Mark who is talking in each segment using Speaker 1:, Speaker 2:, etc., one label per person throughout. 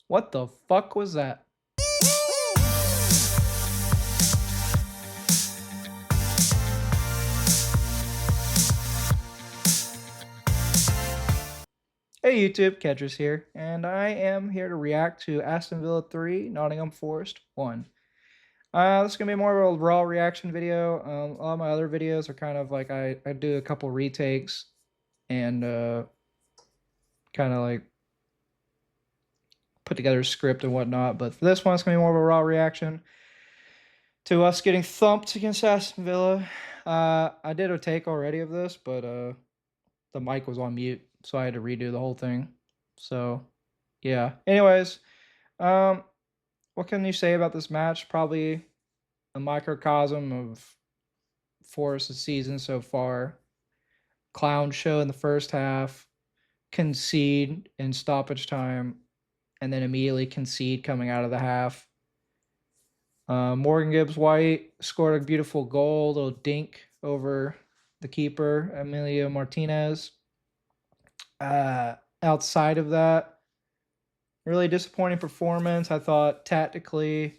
Speaker 1: What the fuck was that? Hey YouTube, Kedris here, and I am here to react to Aston Villa 3, Nottingham Forest 1. This is going to be more of a raw reaction video. A lot of my other videos are kind of like I do a couple retakes and kind of like put together a script and whatnot, but for this one, it's going to be more of a raw reaction to us getting thumped against Aston Villa. I did a take already of this, but the mic was on mute, so I had to redo the whole thing. So, yeah. Anyways, what can you say about this match? Probably a microcosm of Forest's season so far. Clown show in the first half, concede in stoppage time, and then immediately concede coming out of the half. Morgan Gibbs White scored a beautiful goal, little dink over the keeper, Emilio Martinez. Outside of that, really disappointing performance. I thought tactically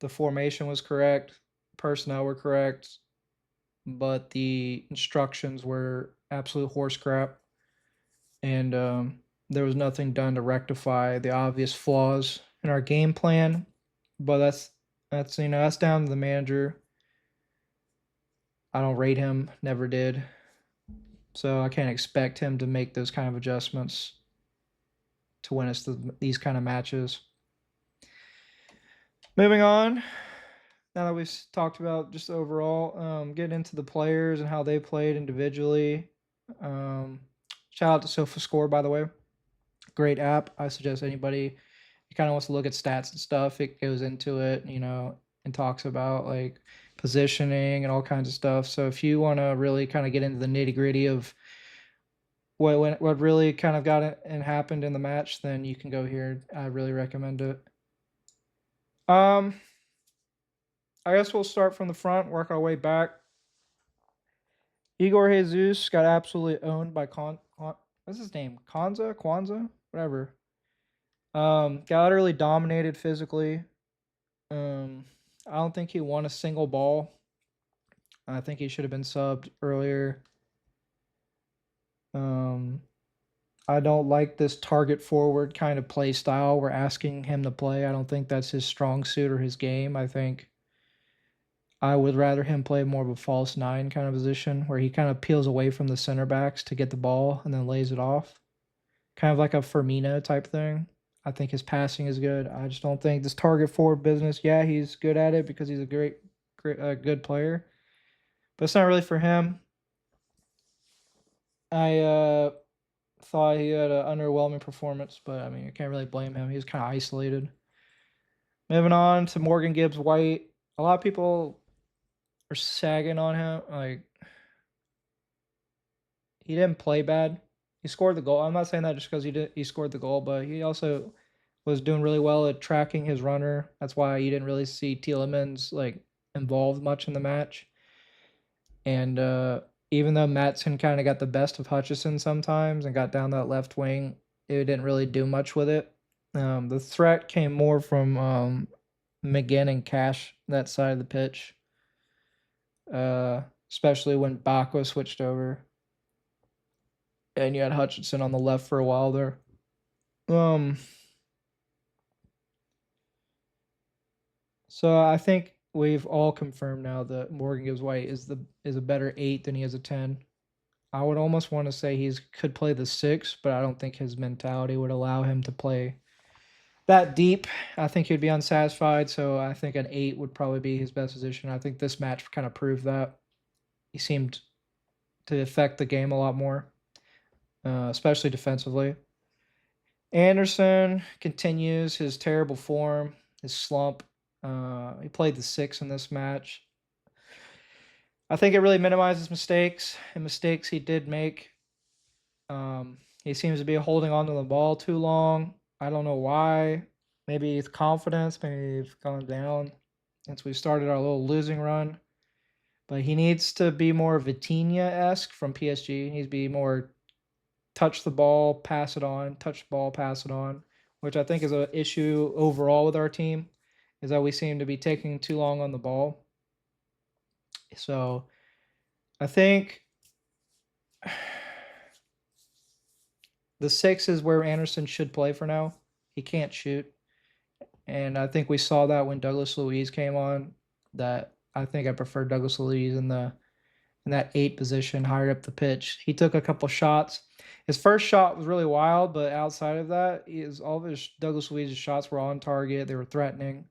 Speaker 1: the formation was correct, personnel were correct, but the instructions were absolute horse crap. And there was nothing done to rectify the obvious flaws in our game plan. But that's that's down to the manager. I don't rate him, never did. So I can't expect him to make those kind of adjustments to win us these kind of matches. Moving on, now that we've talked about just overall, getting into the players and how they played individually. Shout out to SofaScore, by the way. Great app. I suggest anybody who kind of wants to look at stats and stuff, it goes into it, and talks about like positioning and all kinds of stuff. So if you want to really kind of get into the nitty gritty of what really kind of got it and happened in the match, then you can go here. I really recommend it. I guess we'll start from the front, work our way back. Igor Jesus got absolutely owned by what's his name? Kwanzaa, whatever. Got utterly dominated physically. I don't think he won a single ball. I think he should have been subbed earlier. I don't like this target forward kind of play style we're asking him to play. I don't think that's his strong suit or his game. I think I would rather him play more of a false nine kind of position where he kind of peels away from the center backs to get the ball and then lays it off. Kind of like a Firmino type thing. I think his passing is good. I just don't think this target forward business, yeah, he's good at it because he's a good player. But it's not really for him. I thought he had an underwhelming performance, but I mean, I can't really blame him. He was kind of isolated. Moving on to Morgan Gibbs White. A lot of people are sagging on him. Like, he didn't play bad. He scored the goal. I'm not saying that just because he scored the goal, but he also was doing really well at tracking his runner. That's why you didn't really see Tielemans like involved much in the match. And even though Maatsen kind of got the best of Hutchison sometimes and got down that left wing, it didn't really do much with it. The threat came more from McGinn and Cash, that side of the pitch, especially when Bako switched over. And you had Hutchinson on the left for a while there. So I think we've all confirmed now that Morgan Gibbs White is a better 8 than he is a 10. I would almost want to say he could play the 6, but I don't think his mentality would allow him to play that deep. I think he'd be unsatisfied, so I think an 8 would probably be his best position. I think this match kind of proved that. He seemed to affect the game a lot more, especially defensively. Anderson continues his terrible form, his slump. He played the 6 in this match. I think it really minimizes mistakes and mistakes he did make. He seems to be holding on to the ball too long. I don't know why. Maybe his confidence, maybe he's gone down since we started our little losing run. But he needs to be more Vitinha-esque from PSG. He needs to be more touch the ball, pass it on, touch the ball, pass it on, which I think is an issue overall with our team, is that we seem to be taking too long on the ball. So I think the 6 is where Anderson should play for now. He can't shoot, and I think we saw that when Douglas Luiz came on, that I think I prefer Douglas Luiz in that 8 position higher up the pitch. He took a couple shots. His first shot was really wild, but outside of that, all of his Douglas Luiz's shots were on target. They were threatening.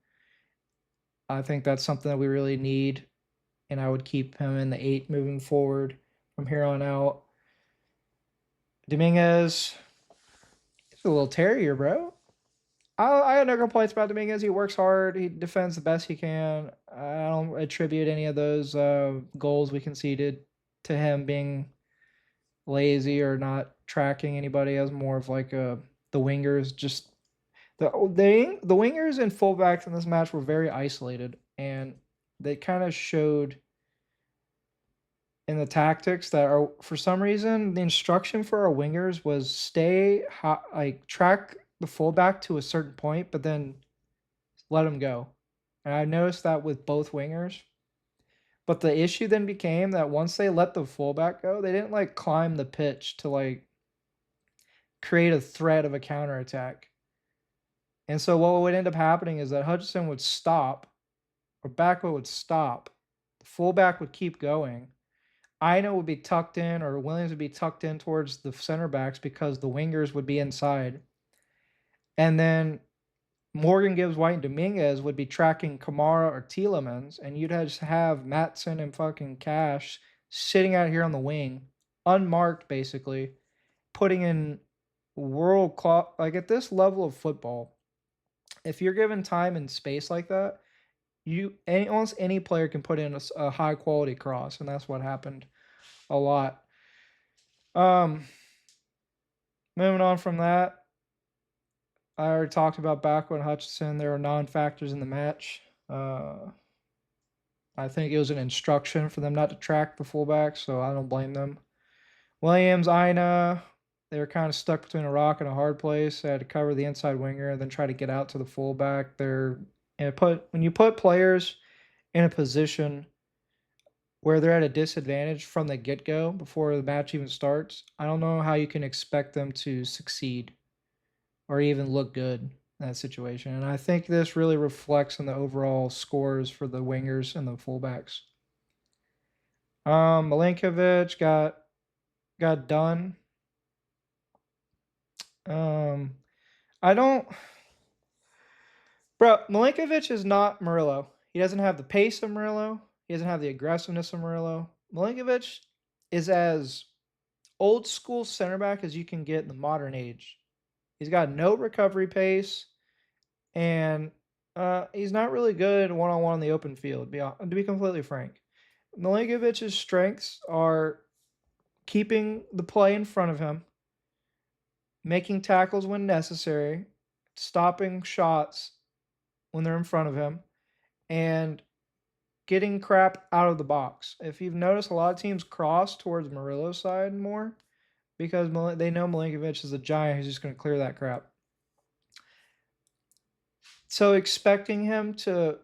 Speaker 1: I think that's something that we really need, and I would keep him in the 8 moving forward from here on out. Dominguez, he's a little terrier, bro. I have no complaints about Dominguez. He works hard. He defends the best he can. I don't attribute any of those goals we conceded to him being lazy or not tracking anybody. As more of like the wingers. Just the wingers and fullbacks in this match were very isolated, and they kind of showed in the tactics that are for some reason the instruction for our wingers was stay high, like track the fullback to a certain point, but then let him go. And I noticed that with both wingers. But the issue then became that once they let the fullback go, they didn't like climb the pitch to like create a threat of a counterattack. And so what would end up happening is that Hutchinson would stop, or Backwell would stop, the fullback would keep going. Ina would be tucked in, or Williams would be tucked in towards the center backs because the wingers would be inside. And then Morgan Gibbs White and Dominguez would be tracking Kamara or Tielemans, and you'd just have Matson and fucking Cash sitting out here on the wing, unmarked basically, putting in world class. Like at this level of football, if you're given time and space like that, almost any player can put in a high quality cross, and that's what happened a lot. Moving on from that, I already talked about Backwell and Hutchinson. There were non-factors in the match. I think it was an instruction for them not to track the fullback, so I don't blame them. Williams, Ina, they were kind of stuck between a rock and a hard place. They had to cover the inside winger and then try to get out to the fullback. When you put players in a position where they're at a disadvantage from the get-go before the match even starts, I don't know how you can expect them to succeed or even look good in that situation. And I think this really reflects on the overall scores for the wingers and the fullbacks. Milinkovic got done. I don't, bro. Milinkovic is not Murillo. He doesn't have the pace of Murillo. He doesn't have the aggressiveness of Murillo. Milinkovic is as old school center back as you can get in the modern age. He's got no recovery pace, and he's not really good one-on-one in the open field, to be completely frank. Milinkovic's strengths are keeping the play in front of him, making tackles when necessary, stopping shots when they're in front of him, and getting crap out of the box. If you've noticed, a lot of teams cross towards Murillo's side more because they know Milinkovic is a giant who's just going to clear that crap. So expecting him to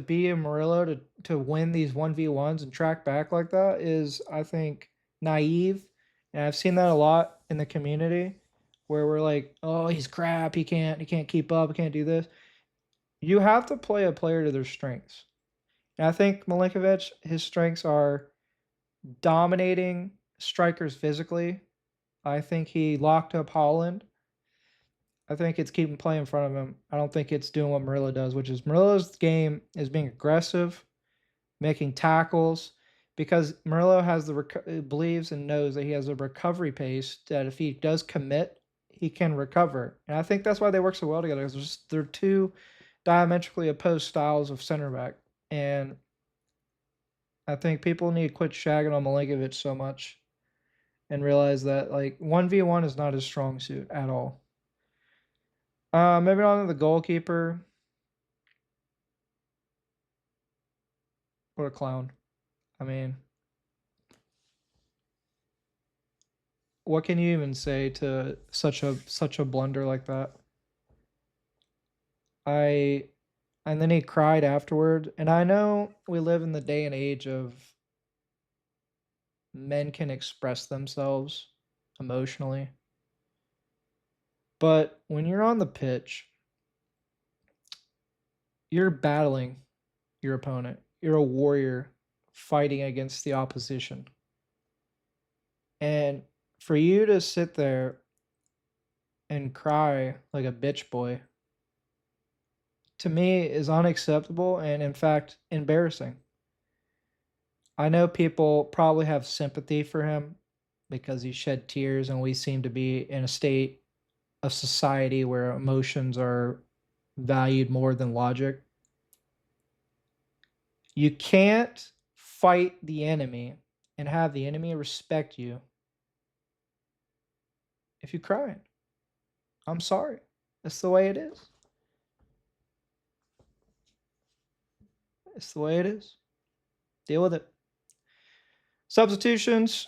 Speaker 1: be a Murillo to win these 1v1s and track back like that is, I think, naive. And I've seen that a lot in the community where we're like, oh, he's crap, he can't keep up, he can't do this. You have to play a player to their strengths. And I think Milinkovic, his strengths are dominating strikers physically. I think he locked up Holland. I think it's keeping play in front of him. I don't think it's doing what Murillo does, which is Murillo's game is being aggressive, making tackles, because Murillo has believes and knows that he has a recovery pace that if he does commit, he can recover. And I think that's why they work so well together, because they're two diametrically opposed styles of center back. And I think people need to quit shagging on Milinkovic so much and realize that like 1v1 is not his strong suit at all. Moving on to the goalkeeper. What a clown. I mean, what can you even say to such a blunder like that? I and then he cried afterward. And I know we live in the day and age of men can express themselves emotionally. But when you're on the pitch, you're battling your opponent. You're a warrior fighting against the opposition. And for you to sit there and cry like a bitch boy, to me, is unacceptable and, in fact, embarrassing. I know people probably have sympathy for him because he shed tears, and we seem to be in a state of society where emotions are valued more than logic. You can't fight the enemy and have the enemy respect you if you cry. I'm sorry. That's the way it is. It's the way it is. Deal with it. Substitutions.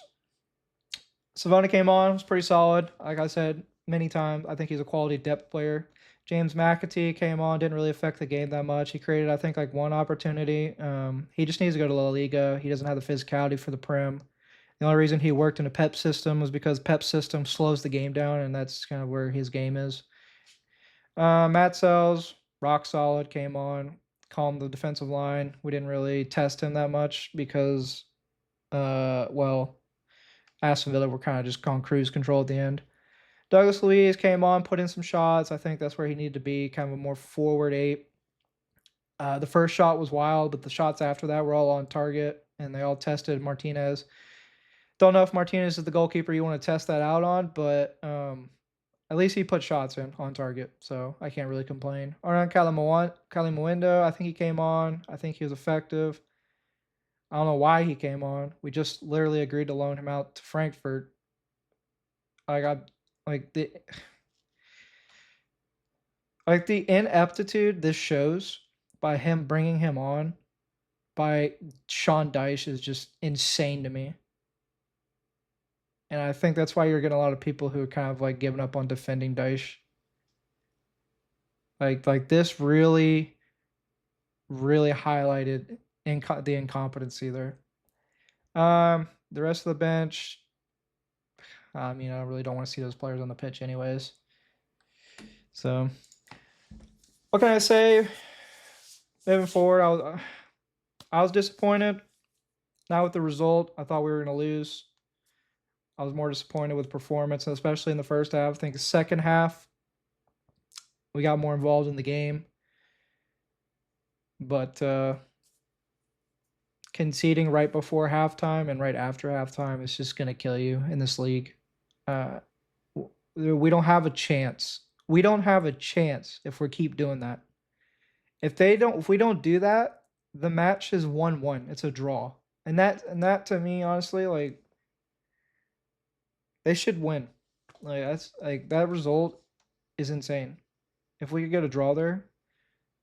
Speaker 1: Savona came on, was pretty solid. Like I said many times, I think he's a quality depth player. James McAtee came on, didn't really affect the game that much. He created, I think, like one opportunity. He just needs to go to La Liga. He doesn't have the physicality for the Prem. The only reason he worked in a Pep system was because Pep system slows the game down, and that's kind of where his game is. Matt Sells, rock solid, came on, calmed the defensive line. We didn't really test him that much because, well, Aston Villa were kind of just on cruise control at the end. Douglas Luiz came on, put in some shots. I think that's where he needed to be, kind of a more forward eight. The first shot was wild, but the shots after that were all on target, and they all tested Martinez. Don't know if Martinez is the goalkeeper you want to test that out on, but at least he put shots in on target, so I can't really complain. Arnan Kalimuendo, I think he came on. I think he was effective. I don't know why he came on. We just literally agreed to loan him out to Frankfurt. I got like the ineptitude this shows by him bringing him on by Sean Dyche is just insane to me. And I think that's why you're getting a lot of people who are kind of like giving up on defending Dyche. Like this really, really highlighted the incompetency there. The rest of the bench, I mean, I really don't want to see those players on the pitch anyways. So, what can I say? Moving forward, I was disappointed. Not with the result. I thought we were going to lose. I was more disappointed with performance, especially in the first half. I think the second half, we got more involved in the game. But conceding right before halftime and right after halftime is just going to kill you in this league. We don't have a chance. We don't have a chance if we keep doing that. If we don't do that, the match is 1-1. It's a draw. And that to me, honestly, like, they should win. Like, that's like, that result is insane. If we could get a draw there,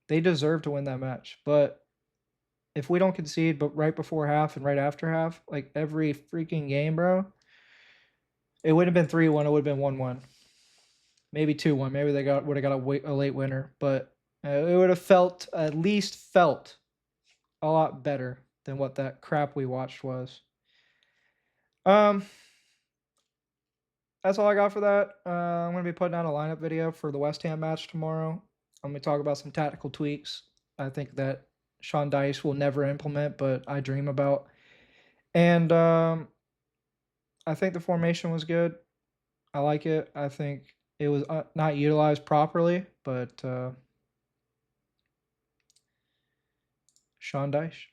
Speaker 1: they deserve to win that match. But if we don't concede, but right before half and right after half, like every freaking game, bro, it wouldn't have been 3-1. It would have been 1-1. Maybe 2-1. Maybe they would have got a late winner. But it would have at least felt a lot better than what that crap we watched was. That's all I got for that. I'm going to be putting out a lineup video for the West Ham match tomorrow. I'm going to talk about some tactical tweaks I think that Sean Dyche will never implement, but I dream about. And I think the formation was good. I like it. I think it was not utilized properly, but Sean Dyche.